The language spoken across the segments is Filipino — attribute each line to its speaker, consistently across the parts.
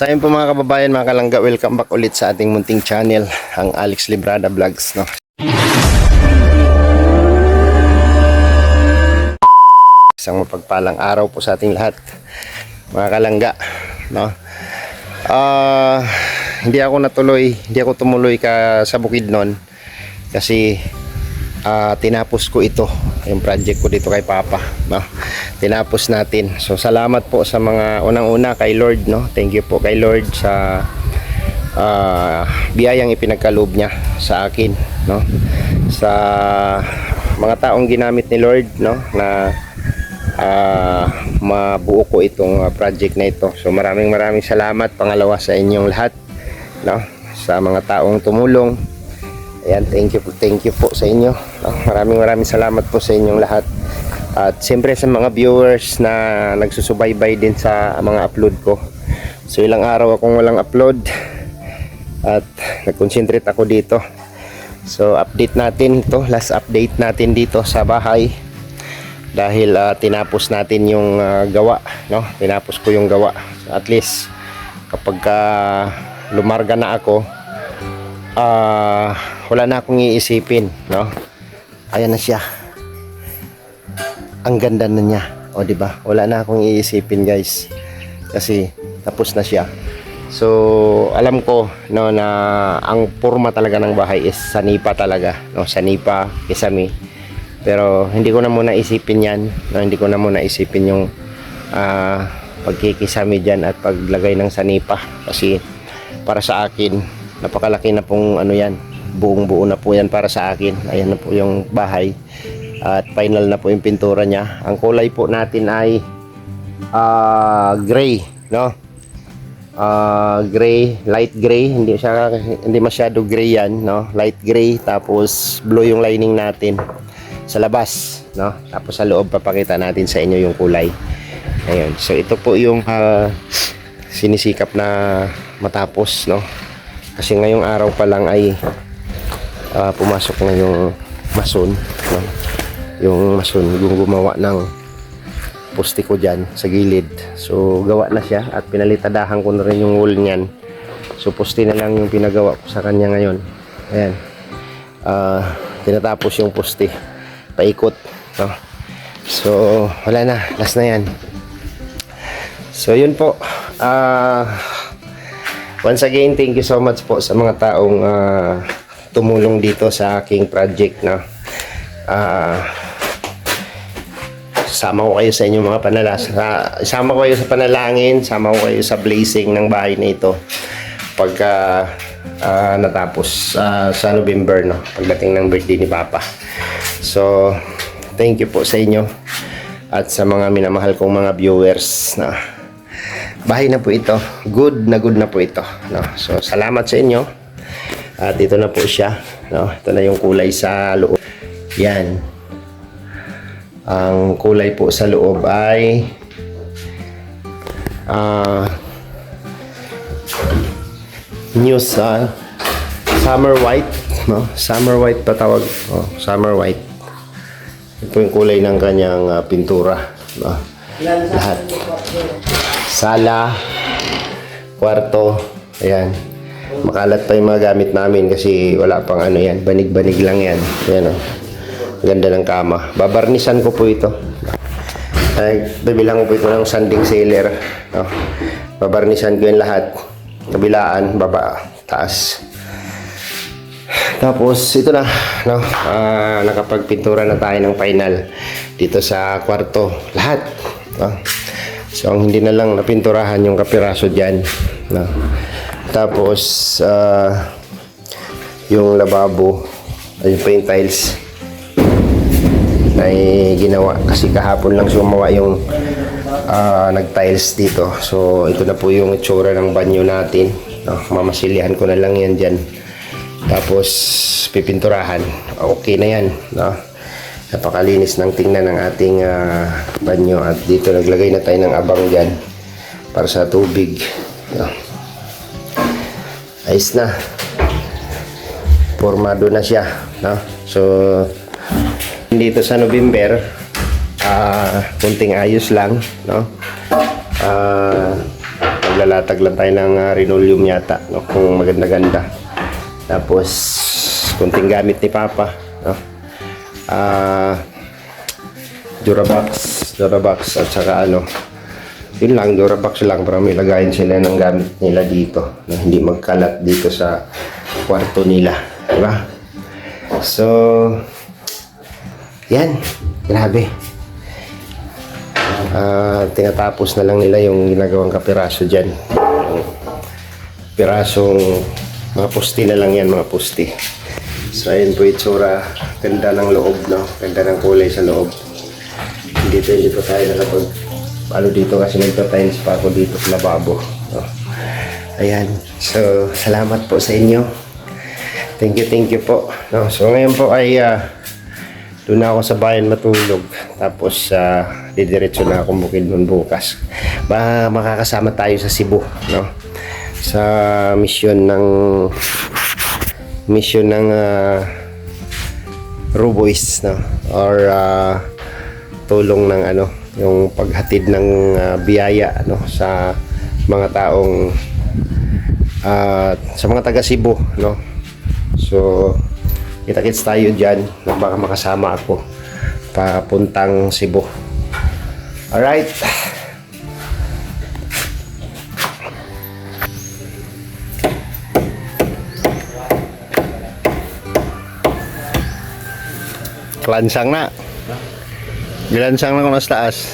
Speaker 1: Sa inyo po mga kababayan, mga kalangga, welcome back ulit sa ating munting channel, ang Alex Librada Vlogs, no? Isang mapagpalang araw po sa ating lahat, mga kalangga, no? Hindi ako tumuloy sa Bukidnon kasi tinapos ko ito, yung project ko dito kay Papa, no? Tinapos natin. So salamat po sa mga unang-una kay Lord, no? Thank you po kay Lord sa biyayang ipinagkaloob niya sa akin, no? Sa mga taong ginamit ni Lord, no, na mabuo ko itong project na ito. So maraming salamat pangalawa sa inyong lahat, no? Sa mga taong tumulong. Ayan, thank you po sa inyo, no? Maraming salamat po sa inyong lahat. At siyempre sa mga viewers na nagsusubaybay din sa mga upload ko. So ilang araw akong walang upload at nag-concentrate ako dito. So update natin ito, last update natin dito sa bahay. Dahil tinapos natin yung gawa, no? Tinapos ko yung gawa. At least kapag lumarga na ako, wala na akong iisipin, no? Ayan na siya. Ang ganda na niya. O di ba? Wala na akong iisipin, guys. Kasi tapos na siya. So, alam ko, no, na ang forma talaga ng bahay is sanipa talaga, no? Sanipa, kisame. Pero hindi ko na muna isipin 'yan, no? Hindi ko na muna isipin yung pagkikisame diyan at paglagay ng sanipa kasi para sa akin napakalaki na pong ano 'yan. Buong-buo na po 'yan para sa akin. Ayan na po yung bahay. At final na po yung pintura niya. Ang kulay po natin ay gray, no? Gray, light gray, hindi masyado gray yan, no? Light gray, tapos blue yung lining natin sa labas, no? Tapos sa loob papakita natin sa inyo yung kulay. Ayun. So ito po yung sinisikap na matapos, no? Kasi ngayong araw pa lang ay pumasok na yung mason, no? Yung mason yung gumawa ng poste ko dyan sa gilid. So gawa na siya at pinalitadahan ko na rin yung wall niyan. So poste na lang yung pinagawa ko sa kanya ngayon. Ayan. Tinatapos yung poste, paikot, no? So wala na, last na yan. So yun po. Once again, thank you so much po sa mga taong tumulong dito sa aking project, no? Sama ko kayo sa inyong mga sama ko kayo sa panalangin, sama ko kayo sa blessing ng bahay na ito pagka natapos sa November, no? Pagdating ng birthday ni Papa. So thank you po sa inyo at sa mga minamahal kong mga viewers, no? Bahay na po ito, good na po ito, no? So salamat sa inyo. At ito na po siya, no? Ito na yung kulay sa loob. Yan. Ang kulay po sa loob ay summer white, no? Summer white pa tawag, oh, summer white. Ito yung kulay ng kanyang pintura, no? Lahat. Sala, kwarto, ayan. Makalat pa yung mga gamit namin kasi wala pang ano yan, banig-banig lang yan. Ayan, oh. Ganda ng kama. Babarnisan ko po ito. Bibilang ko po ito ng sanding sealer, no? Babarnisan ko yung lahat. Kabilaan, baba, taas. Tapos ito na, no? Nakapagpintura na tayo ng final dito sa kwarto. Lahat, no? So ang hindi na lang napinturahan yung kapiraso dyan, no? Tapos yung lababo, ayun pa yung tiles ay ginawa kasi kahapon lang sumawa yung nag-tiles dito. So ito na po yung itsura ng banyo natin, no? Mamasilihan ko na lang yan dyan, tapos pipinturahan. Okay na yan, no? Napakalinis ng tingnan ng ating banyo. At dito naglagay na tayo ng abang dyan para sa tubig, no? Ayos na, formado na siya, no? So dito sa November, kunting ayos lang, no? maglalatag lang tayo ng linoleum yata, no? Kung maganda-ganda. Tapos kunting gamit ni Papa, no? Durabox at saka ano, yun lang, Durabox lang para may lagayin sila ng gamit nila dito na hindi magkalat dito sa kwarto nila, diba? So yan, grabe. Tinatapos na lang nila yung ginagawang kapiraso dyan. Pirasong mga pusti na lang yan, mga pusti. So ayun po itsura, ganda ng loob, no? Ganda ng kulay sa loob. Hindi po tayo nakapag dito kasi nagta-tiles pa ako dito sa lababo, no? Ayan, so salamat po sa inyo. Thank you po, no? So ngayon po ay doon na ako sa bayan matulog. Tapos didiretso na akong Bukidnon bukas. Makakasama tayo sa Cebu, no? Sa mission ng Ruboys, no? Or tulong ng ano, yung paghatid ng biyaya, no, sa mga taong sa mga taga Cebu, no? So kita-kits tayo dyan, baka makasama ako papuntang Cebu. Alright, lansang na. Gilansang na kung nasa taas.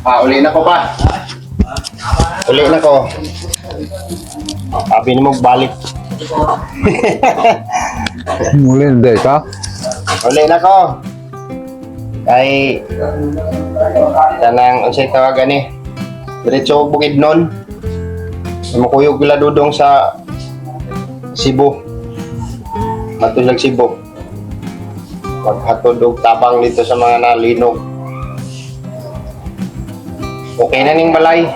Speaker 1: Uli na ko pa. Uli na ko. Sabi mo balik.
Speaker 2: Muli hindi ka?
Speaker 1: Uli na ko. Kay tanang unsay tawagan ni. Diretso bukid nun. Makuyog gila dudong sa Cebu. Matulag Cebu. Maghatod og tabang dito sa mga nalinog. Okay na ning balay.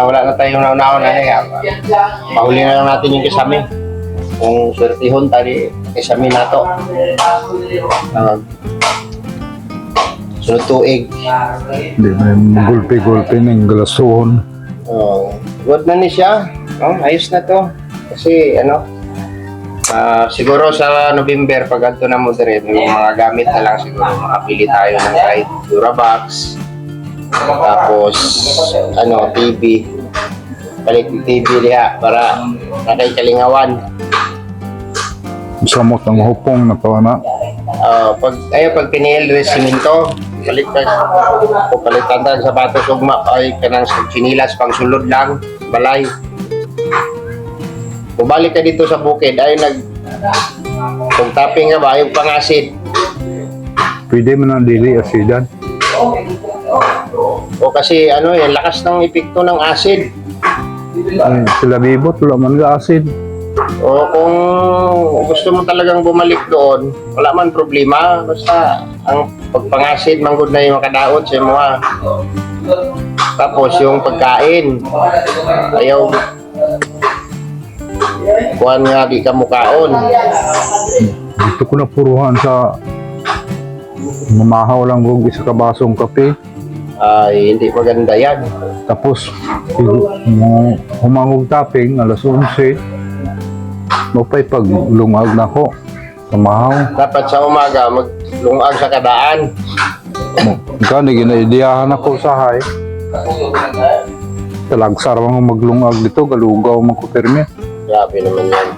Speaker 1: Wala na tayong nauna na mahuli na lang natin yung kisame. Kung swertihon tali kisame nato. Sunod tuig.
Speaker 2: Hindi na gulpi-gulpi ng galasuhon.
Speaker 1: Good na ni siya. Ayos na to. Kasi siguro sa November pag adto na mo dire may mga gamit na lang siguro makapili tayo ng kahit Durabox. Tapos TV. Palit ng TV diha para nakay kalingawan.
Speaker 2: Samot ang hupong na to na.
Speaker 1: Pag pinil rin siminto, palitan tayo sapatos ugma ay kanang chinilas pang sulod lang balay. Bumalik ka dito sa bukid ay kung tapping nga ba yung pangasid.
Speaker 2: Pwede mo na dili asidan.
Speaker 1: O kasi yung lakas ng epekto ng acid.
Speaker 2: Ay, sila bibot, wala man ga acid.
Speaker 1: O kung gusto mo talagang bumalik doon, wala man problema. Basta ang pagpangasid manggod na yung makadaot sa mga. Tapos yung pagkain, ayaw kuhan nga di ka mukaon.
Speaker 2: Gusto ko na puruhan sa mamahaw lang kung isa kabasong kape.
Speaker 1: Ay, hindi maganda yan.
Speaker 2: Tapos, humangog tapping, alas 11. Mapay pag lungag na ko. Kamahaw.
Speaker 1: Dapat sa umaga, maglungag sa kadaan.
Speaker 2: Ikaw, ginaidiyahan ako sa hay. Talagsar mga maglungag dito, galugaw magkupirme.
Speaker 1: Grabe naman yan.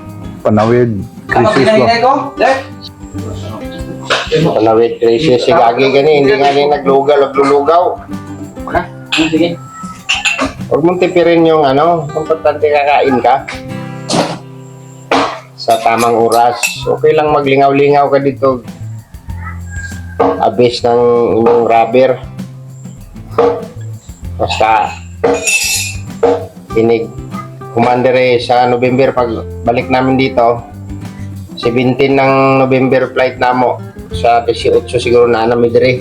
Speaker 2: Panawid, krisis ba?
Speaker 1: Panawid, crisis, si Gagi gani, hindi nga rin naglulugaw.
Speaker 3: Sige.
Speaker 1: Huwag mong tipirin yung importante kakain ka. Sa tamang oras. Okay lang maglingaw-lingaw ka dito. Abis ng inyong rubber. Basta kumandere sa November pag balik namin dito 17 ng November flight namo sa 18 siguro na namidre.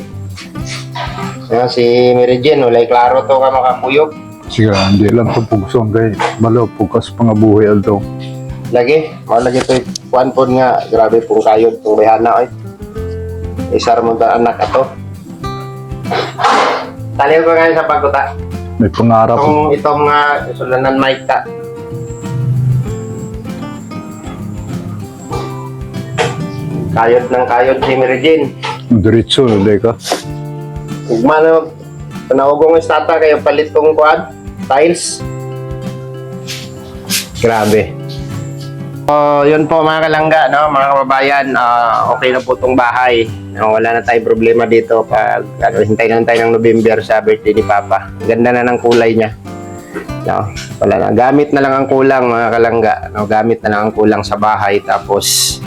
Speaker 1: Si Mary Jane, walay klaro to ka makakuyog.
Speaker 2: Sige, hindi lang ito pugson kay malo pukas pangabuhi alto.
Speaker 1: Lagi, malagi ito kuan po nga, grabe pong kayod pong bayhana ay. Isar mo ta anak ato. Taliw ko ngayon sa pagkuta.
Speaker 2: May pangarap.
Speaker 1: Itong nga sulanan mic ta. Kayod ng kayod si Mary Jane.
Speaker 2: Diretso, hindi ka.
Speaker 1: Ugma na panawagong estata kayo palit kong kuan, tiles. Grabe. Yun po mga kalangga, mga kababayan, okay na po itong bahay. Wala na tayong problema dito pag hintay na tayo ng November sa birthday ni Papa. Ganda na ng kulay niya. Wala na. Gamit na lang ang kulang mga kalangga. Gamit na lang ang kulang sa bahay. Tapos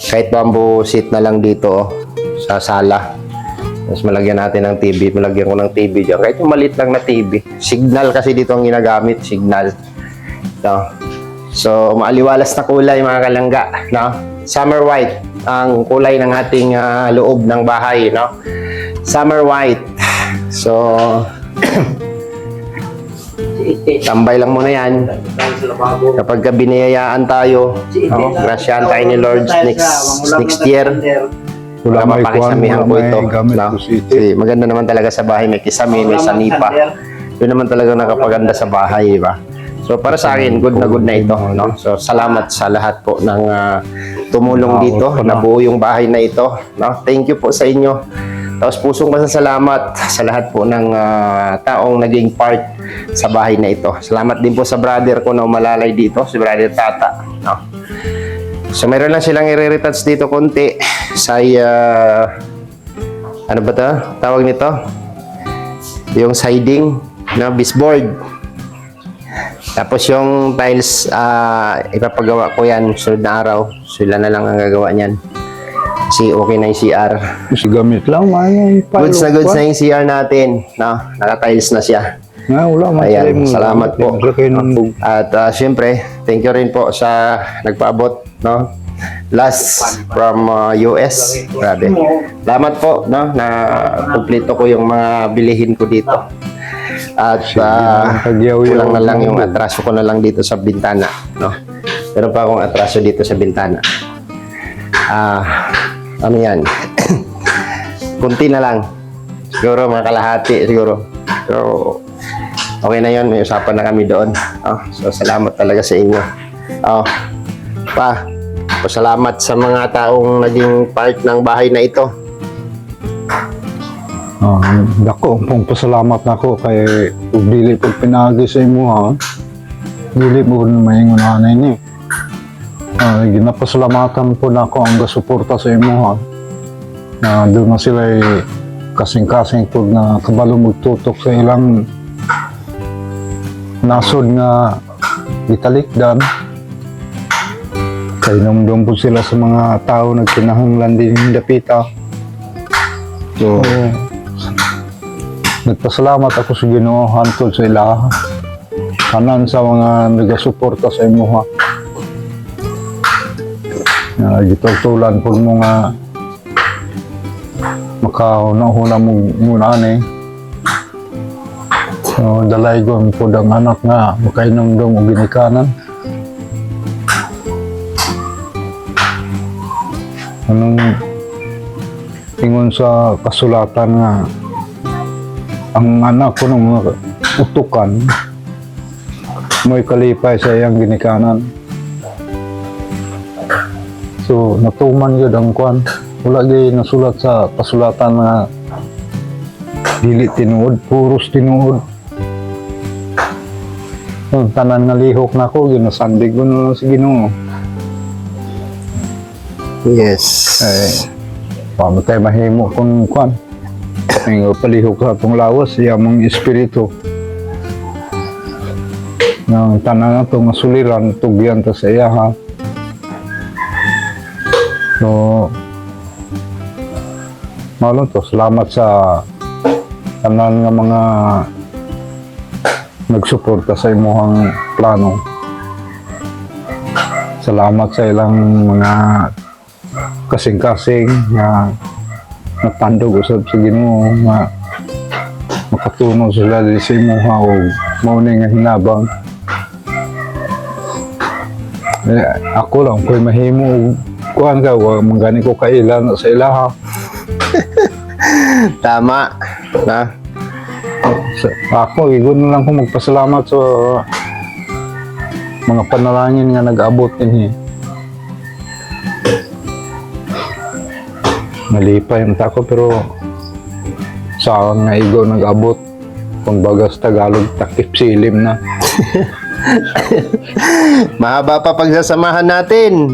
Speaker 1: kahit bamboo seat na lang dito sa sala. Tapos malagyan natin ng TV. Malagyan ko ng TV dyan. Kahit yung maliit lang na TV. Signal kasi dito ang ginagamit. Signal. So, maaliwalas na kulay mga kalangga. Summer white. Ang kulay ng ating loob ng bahay. Summer white. So, tambay lang muna yan. Kapag biniyayaan tayo, grasyahan tayo ni Lord next year.
Speaker 2: Wala may
Speaker 1: mapakisamihan po ito. Kasi maganda naman talaga sa bahay. May kisame, may sanipa. Yun naman talaga nakapaganda sa bahay, diba? So para sa akin, good na ito. So salamat sa lahat po ng tumulong dito. Nabuo yung bahay na ito. Thank you po sa inyo. Tapos pusong pasasalamat sa lahat po ng taong naging part sa bahay na ito. Salamat din po sa brother ko na umalalay dito, si Brother Tata. So mayroon lang silang i-retouch dito konti sa ano ba 'to? Tawag nito? Yung siding, no, baseboard. Tapos yung tiles, ipapagawa ko yan sunod na araw. Sila na lang ang gagawa niyan. Kasi okay na yung CR.
Speaker 2: Kasi gamit lang, man.
Speaker 1: Goods na yung CR natin. No? Naka-tiles na siya.
Speaker 2: Wala man.
Speaker 1: Ayan, salamat po.
Speaker 2: Ng
Speaker 1: At syempre, thank you rin po sa nagpaabot. No? Last from US. Grabe. Salamat po, no, na kumpleto ko yung mga bilihin ko dito. At kulang na lang yung atraso ko na lang dito sa bintana, no. Meron pa akong atraso dito sa bintana. Ano yan? Kunti na lang. Siguro mga kalahati siguro. So, okay na yun. May usapan na kami doon. So, salamat talaga sa inyo. Salamat sa mga taong naging part ng bahay na ito.
Speaker 2: Dako, pong pasalamat na ako kay dili pag pinagi sa imo ha. Dili mo na maingunanay ni. Ginapasalamatan po na ako ang gasuporta sa imo ha. Doon na sila kasing-kasing po na kabalo magtutok sa ilang nasod nga gitalikdan. Kay namdom po sila sa mga tao nagkinahanglan din yung dapita. So, nagpasalamat ako sa Ginoo hantod sa ilaha. Kanan sa mga nagasuporta sa imo ha. Gitultulan po mga makahuna-huna muna ni. So, dalay ko po ang anak nga makainom-dom o ginikanan. Anong ingon sa kasulatan nga ang anak ko ng mga utukan mo'y kalipay sa iyang ginikanan. So natuman yun ang kwan. Wala di nasulat sa kasulatan nga dili tinuod, puros tinuod. Tanan nga lihok na ko, ginasandig ko na lang si Ginoo.
Speaker 1: Yes.
Speaker 2: Pamatay mahimo kung kwan. Ang palihok sa itong lawas, yamang espiritu. Nang tanan na itong masuliran, tugyan ta sa iya ha. So, malo to, salamat sa tanan nga mga nagsuporta sa imuhang plano. Salamat sa ilang mga kasing-kasing nga natandog usab sa Ginoo nga makatuno sila di sa imuha o mauni nga hinabang. Ako lang ko'y mahimo kuan ka manggani ko kailan sa ilaha.
Speaker 1: Tama na.
Speaker 2: Ako igon na lang ko magpasalamat sa mga panalangin nga nag-abot din Malipay ang tako pero sa nga igo nag-abot kung bagas Tagalog takip silim na.
Speaker 1: Mahaba pa pagsasamahan natin.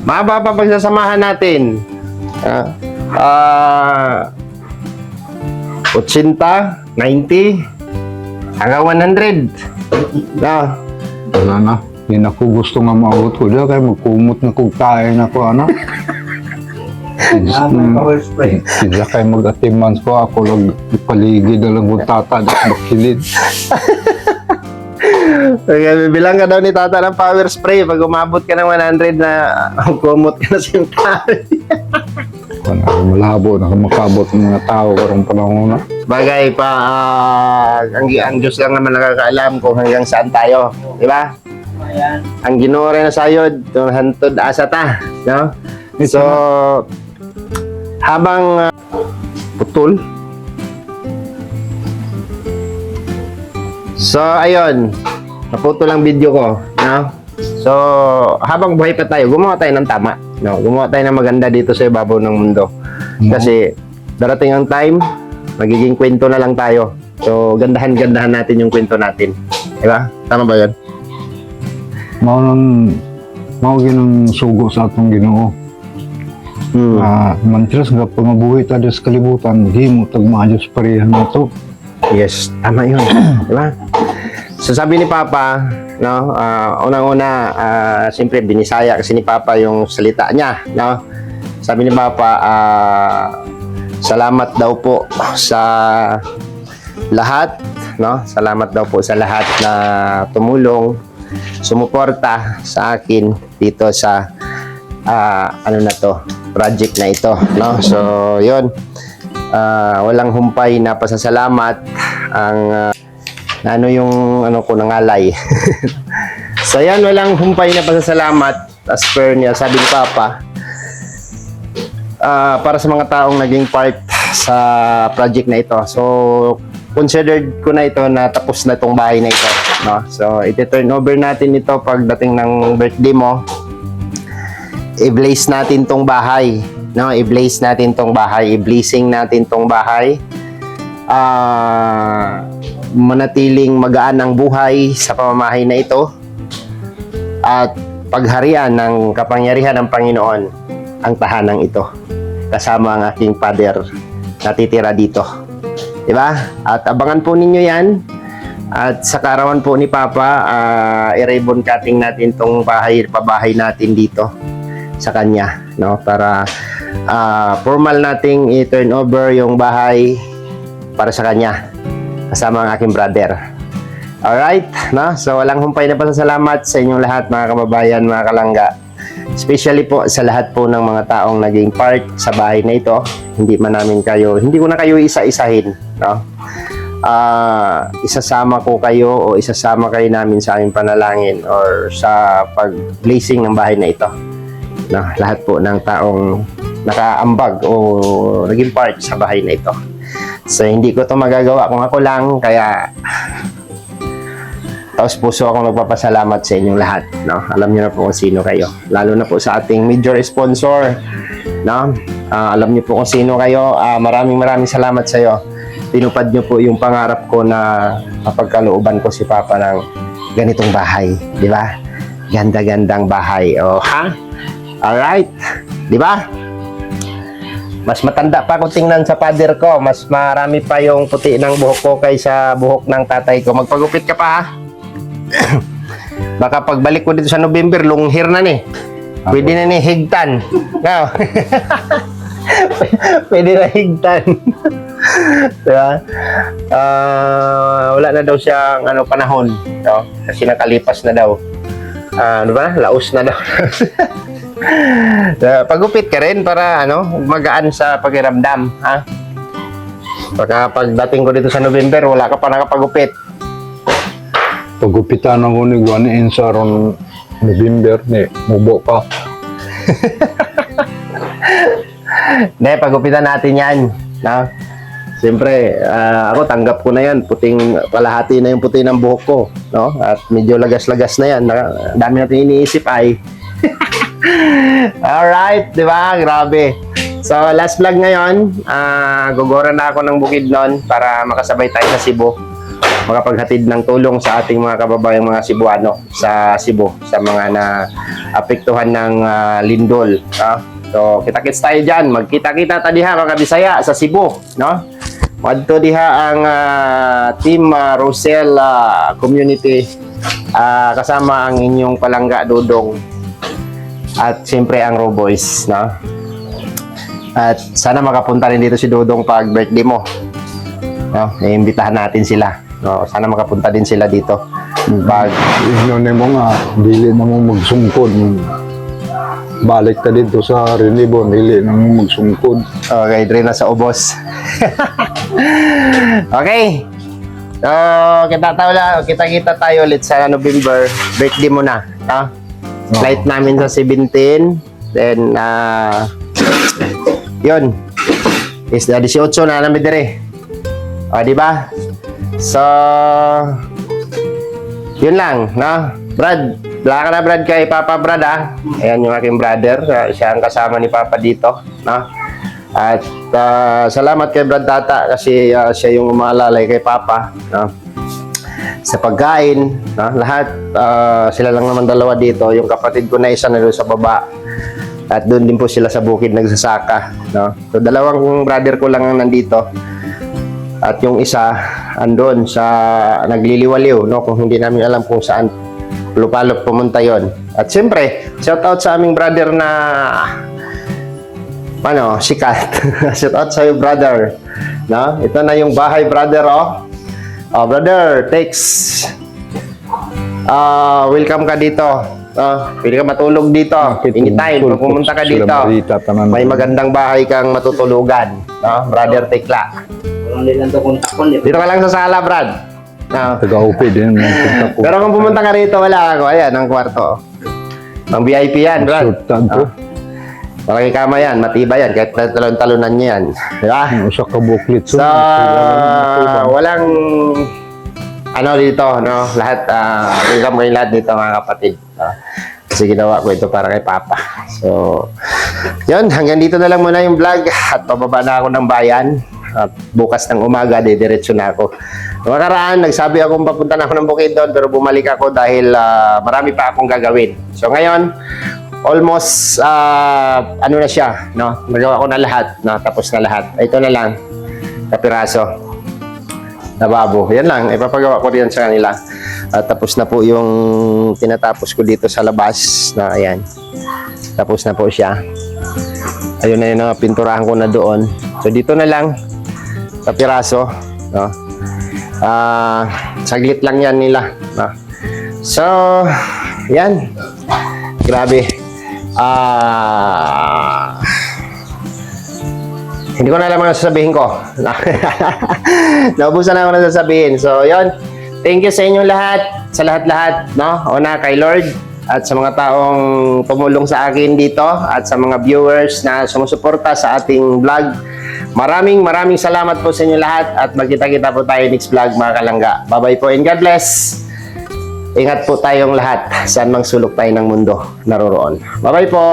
Speaker 1: 80, 90, hanggang 100. Na.
Speaker 2: Wala na. Hindi na ko gusto nga maabot ko dyan kaya magkumot na kong tayo na ko anak. Sila kayo mag-atimans ko ako lang paligid na lang kong tata at bakilid.
Speaker 1: Okay, bilang ka daw ni tata ng power spray pag umabot ka ng 100 na kumot ka na sa tayo.
Speaker 2: Malabo na makabot ng mga tao karong panahon na.
Speaker 1: Bagay pa, ang Diyos lang naman nakakaalam kung hanggang saan tayo, di ba? Ang Ginoo rin na sayod, hantod asa ta, no? So, habang putol. So, ayun, naputol ang video ko, no? So, habang buhay pa tayo, gumawa tayo ng tama, no? Gumawa tayo ng maganda dito sa ibabaw ng mundo. Kasi darating ang time, magiging kwento na lang tayo. So, gandahan-gandahan natin yung kwento natin. Diba? Tama ba yun?
Speaker 2: mao ginang sugo sa atong Ginoo. Mantras nga pangabuhi ta sa kalibutan, himo tag maayos pareha nato.
Speaker 1: Yes, tama yun. Di ba? So sabi ni Papa, no, unang-una, siyempre binisaya kasi ni Papa yung salita niya, no? Sabi ni Papa, salamat daw po sa lahat, no? Salamat daw po sa lahat na tumulong, sumuporta sa akin dito sa ano na to, project na ito, no? So, yun. Walang humpay na pasasalamat ang ano yung ano ko nangalay. So yan, walang humpay na pasasalamat as per niya, sabi ni Papa, para sa mga taong naging part sa project na ito. So considered ko na ito na tapos na itong bahay na ito, no? So iti-turn over natin ito pagdating ng birthday mo. I-blaze natin tong bahay, no? I-blaze natin tong bahay, i-blessing natin tong bahay. Manatiling magaan ang buhay sa pamamahay na ito at pagharian ng kapangyarihan ng Panginoon ang tahanang ito kasama ang aking father na titira dito, di ba? At abangan po ninyo yan. At sa karawan po ni Papa, i-ribbon cutting natin tong pabahay natin dito sa kanya, no? Para formal nating i-turn over yung bahay para sa kanya kasama ang aking brother. Alright, no? So walang humpay na pasasalamat sa inyong lahat, mga kababayan, mga kalangga. Especially po sa lahat po ng mga taong naging part sa bahay na ito. Hindi ko na kayo isa-isahin, no? Isasama ko kayo o isasama kayo namin sa aming panalangin or sa pag-blessing ng bahay na ito. No, lahat po ng taong nakaambag o naging part sa bahay na ito. So hindi ko to magagawa kung ako lang, kaya taos puso akong nagpapasalamat sa inyong lahat, no? Alam niyo na po kung sino kayo, lalo na po sa ating major sponsor, no? Alam niyo po kung sino kayo. Maraming salamat sa iyo. Tinupad niyo po yung pangarap ko na mapagkalooban ko si Papa ng ganitong bahay, di ba? Ganda-gandang bahay, oh, ha? Alright, di ba? Mas matanda pa ako tingnan sa father ko. Mas marami pa yung puti ng buhok ko kaysa buhok ng tatay ko. Magpagupit ka pa, ha? Baka pagbalik ko dito sa November, long hair na ni. Pwede na ni higtan. No? Pwede na higtan. Diba? Wala na daw siyang panahon, no? Kasi nakalipas na daw. Ano ba? Laos na daw. Pagupit ka rin para magaan sa pakiramdam, ha? Baka pagdating ko dito sa November, wala ka pa nakapagupit.
Speaker 2: Pagupitan ako ni Guaniin sa ron November ni mubo pa.
Speaker 1: Hindi, pagupitan natin yan, no? Siyempre, ako tanggap ko na yan. Puting kalahati na yung puti ng buhok ko, no? At medyo lagas-lagas na yan. Dami natin iniisip ay. Alright, di ba? Grabe. So, last vlog ngayon, gugora na ako ng Bukidnon para makasabay tayo sa Cebu. Makapaghatid ng tulong sa ating mga kababayang mga Cebuano sa Cebu, sa mga na-apektuhan ng lindol. So, kita-kits tayo dyan. Magkita-kita tayo diha, mga Bisaya, sa Cebu, no? Madto diha ang Team Rosel Community, kasama ang inyong palangga Dudong at siyempre ang Roboys, no? At sana makapunta rin dito si Dudong pag birthday mo, no? Iimbitahan natin sila, no? Sana makapunta din sila dito pag
Speaker 2: Yun mo nga, dili na mo magsungkod. Balik ta dito sa Renibon, dili na mo magsungkod.
Speaker 1: okay, dre na sa ubos. Okay. So, kita-kita tayo ulit sa November. Birthday mo na, no? Flight namin sa 17. Then, yun. Is 18 na namin dire. O, di ba? So, yun lang, no? Brad, wala ka na, Brad, kay Papa Brad, ha? Ayan yung aking brother. Siya ang kasama ni Papa dito, no? At salamat kay Brad Tata kasi siya yung umaalalay kay Papa, no? sa pagkain, no? Lahat sila lang naman dalawa dito. Yung kapatid ko na isa na doon sa baba. At doon din po sila sa bukid nagsasaka, no? So dalawang brother ko lang ang nandito. At yung isa andon sa nagliliwaliw, no? Kung hindi namin alam kung saan lupalop pumunta yon. At siyempre, shout out sa aming brother na sikat. Shout out sa iyo, brother. No? Ito na yung bahay, brother, oh. Oh, brother, text. Welcome ka dito. Pwede ka matulog dito. Anytime, pag pumunta ka dito. May magandang bahay kang matutulugan. No? Brother Tekla.
Speaker 3: Walang nilang to kontakon.
Speaker 1: Dito ka lang sa sala, Brad. No?
Speaker 2: Taga-UP din.
Speaker 1: Pero kung pumunta ka rito, wala ako. Ayan, ang kwarto. Ang VIP yan, Brad. Malaki kama yan, matibay yan, kahit talon-talonan niya yan. Diba?
Speaker 2: Usa ka buklit.
Speaker 1: So, walang dito, no? Lahat, welcome kayo lahat dito, mga kapatid. Kasi ginawa ko ito para kay Papa. So, yun, hanggang dito na lang muna yung vlog at pababa na ako ng bayan. At bukas ng umaga, diretso na ako. Noong nakaraan, nagsabi akong papunta na ako ng Bukidnon, pero bumalik ako dahil marami pa akong gagawin. So, ngayon, almost, na siya, no? Nagawa ko na lahat, no? Tapos na lahat. Ito na lang, kapiraso. Nababo. Yan lang, ipapagawa ko rin sa kanila. Tapos na po yung tinatapos ko dito sa labas, na ayan. Tapos na po siya. Ayun na yung pinturahan ko na doon. So, dito na lang, kapiraso, no? Saglit lang yan nila, no? So, yan. Grabe. Hindi ko na alam ang sasabihin ko. Naubusan na ako na sasabihin. So, yon. Thank you sa inyong lahat. Sa lahat-lahat, no? Una, kay Lord. At sa mga taong tumulong sa akin dito. At sa mga viewers na sumusuporta sa ating vlog. Maraming salamat po sa inyong lahat. At magkita-kita po tayo next vlog, mga kalangga. Bye-bye po and God bless. Ingat po tayong lahat. Saan mang sulok tayo ng mundo naroroon. Bye-bye po.